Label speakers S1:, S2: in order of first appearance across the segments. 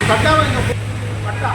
S1: కట్టావా ఇంకా పట్టా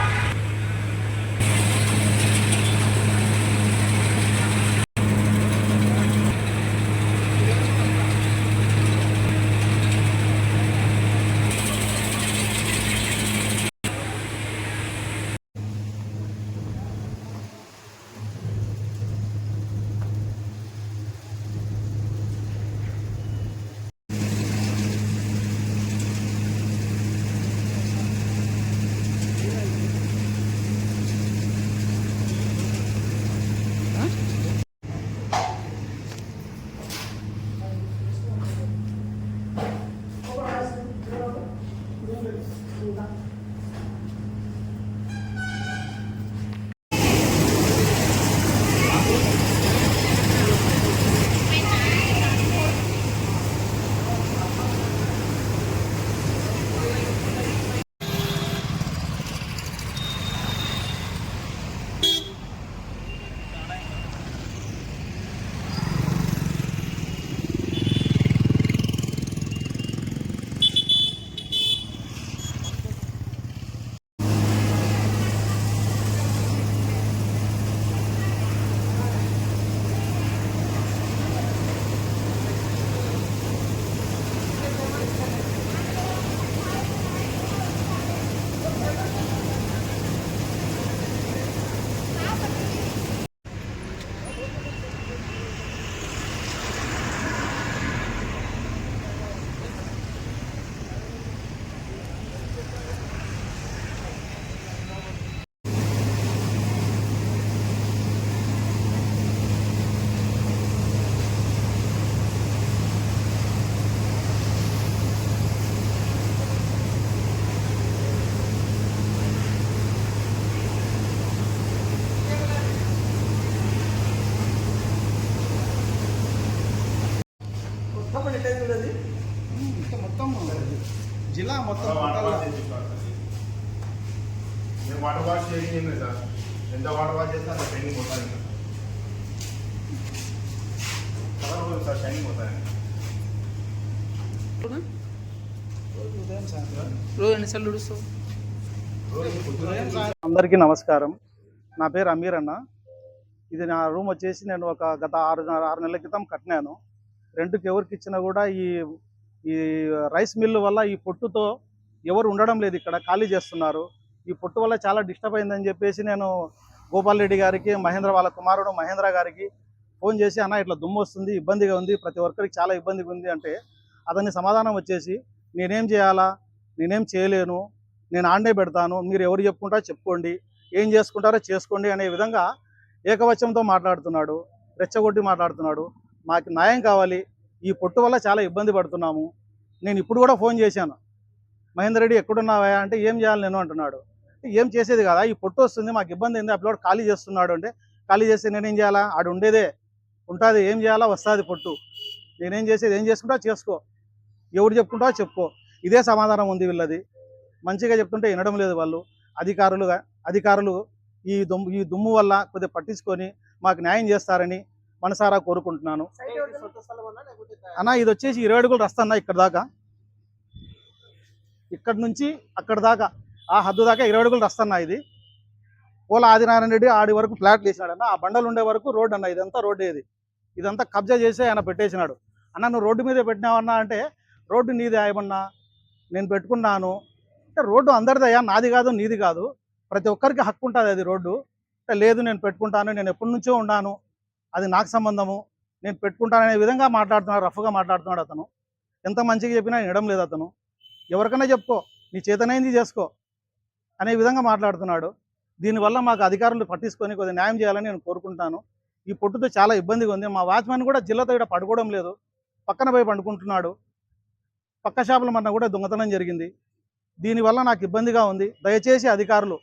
S1: మొత్తం జిల్లా మొత్తం
S2: వాటర్ వాష్ చేయండి సార్. ఎంత వాటర్ వాష్ చేస్తే అంత షైనింగ్ పోతాను కలర్ సార్, షైనింగ్ పోతాను.
S1: అందరికీ నమస్కారం. నా పేరు అమీర్ అన్న. ఇది నా రూమ్ వచ్చేసి నేను గత 6 నెలల క్రితం కట్టినాను. రెంట్కి ఎవరికి ఇచ్చినా కూడా ఈ రైస్ మిల్లు వల్ల ఈ పొట్టుతో ఎవరు ఉండడం లేదు, ఇక్కడ ఖాళీ చేస్తున్నారు. ఈ పొట్టు వల్ల చాలా డిస్టర్బ్ అయిందని చెప్పేసి నేను గోపాల్ రెడ్డి గారికి, మహేంద్ర వాళ్ళ కుమారుడు మహేంద్ర గారికి ఫోన్ చేసి, అన్న ఇట్లా దుమ్ము వస్తుంది, ఇబ్బందిగా ఉంది, ప్రతి ఒక్కరికి చాలా ఇబ్బందిగా ఉంది అంటే అతని సమాధానం వచ్చేసి, నేనేం చేయాలా, నేనేం చేయలేను, నేను ఆండే పెడతాను, మీరు ఎవరు చెప్పుకుంటారో చెప్పుకోండి, ఏం చేసుకుంటారో చేసుకోండి అనే విధంగా ఏకవచనంతో మాట్లాడుతున్నాడు, రెచ్చగొట్టి మాట్లాడుతున్నాడు. మాకు న్యాయం కావాలి, ఈ పొట్టు వల్ల చాలా ఇబ్బంది పడుతున్నాము. నేను ఇప్పుడు కూడా ఫోన్ చేశాను, మహేందర్ రెడ్డి ఎక్కడున్నావా అంటే ఏం చేయాలి నేను అంటున్నాడు. ఏం చేసేది కదా, ఈ పొట్టు వస్తుంది, మాకు ఇబ్బంది అయింది, అప్పుడు ఖాళీ చేస్తున్నాడు అంటే ఖాళీ చేస్తే నేనేం చేయాలా, ఆడు ఉండేదే ఉంటుంది, ఏం చేయాలా వస్తుంది పొట్టు, నేనేం చేసేది, ఏం చేసుకుంటా చేసుకో, ఎవరు చెప్పుకుంటావో చెప్పుకో, ఇదే సమాధానం ఉంది వీళ్ళది. మంచిగా చెప్తుంటే వినడం లేదు వాళ్ళు. అధికారులు ఈ దుమ్ము వల్ల కొద్దిగా పట్టించుకొని మాకు న్యాయం చేస్తారని మనసారా కోరుకుంటున్నాను. అన్న ఇది వచ్చేసి 20 అడుగులు రస్తా అన్న, ఇక్కడ దాకా, ఇక్కడ నుంచి అక్కడ దాకా ఆ హద్దు దాకా 20 అడుగులు రస్తన్నా. ఇది పోల ఆదినారాయణ రెడ్డి ఆడి వరకు ఫ్లాట్లు వేసినాడన్న, ఆ బండలు ఉండే వరకు రోడ్డు అన్న, ఇదంతా రోడ్డు. ఇదంతా కబ్జా చేసి ఆయన పెట్టేసినాడు. అన్న నువ్వు రోడ్డు మీదే పెట్టినావన్నా అంటే, రోడ్డు నీది ఆయమన్నా, నేను పెట్టుకున్నాను అంటే రోడ్డు అందరిదయ్యా, నాది కాదు నీది కాదు, ప్రతి ఒక్కరికి హక్కు ఉంటుంది అది రోడ్డు అంటే. లేదు నేను పెట్టుకుంటాను, నేను ఎప్పటి నుంచో ఉన్నాను, అది నాకు సంబంధము, నేను పెట్టుకుంటాననే విధంగా మాట్లాడుతున్నాడు, రఫ్గా మాట్లాడుతున్నాడు అతను. ఎంత మంచిగా చెప్పినా వినడం లేదు అతను. ఎవరికైనా చెప్పుకో, నీ చేతనైంది చేసుకో అనే విధంగా మాట్లాడుతున్నాడు. దీనివల్ల మాకు అధికారులు పట్టించుకొని కొద్దిగా న్యాయం చేయాలని నేను కోరుకుంటాను. ఈ పొట్టుతో చాలా ఇబ్బందిగా ఉంది. మా వాచ్మెన్ కూడా జిల్లాతో ఇక్కడ పడుకోవడం లేదు, పక్కన పోయి పండుకుంటున్నాడు. పక్క షాపుల మన కూడా దొంగతనం జరిగింది. దీనివల్ల నాకు ఇబ్బందిగా ఉంది. దయచేసి అధికారులు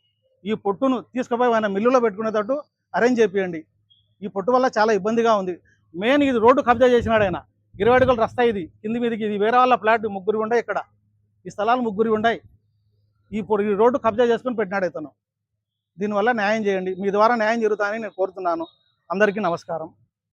S1: ఈ పొట్టును తీసుకుపోయి ఆయన మిల్లులో పెట్టుకునేటట్టు అరేంజ్ చేపియండి. ఈ పొట్టు వల్ల చాలా ఇబ్బందిగా ఉంది. మెయిన్ ఇది రోడ్డు కబ్జా చేసినాడు ఆయన. 20 అడుగులు రస్తా ఇది కింది మీదకి. ఇది వేరే వాళ్ళ ఫ్లాట్ 3 ఉన్నాయి, ఇక్కడ ఈ స్థలాలు 3 ఉన్నాయి. ఈ రోడ్డు కబ్జా చేసుకుని పెట్టినాడు ఇతను. దీనివల్ల న్యాయం చేయండి, మీ ద్వారా న్యాయం జరుగుతాయని నేను కోరుతున్నాను. అందరికీ నమస్కారం.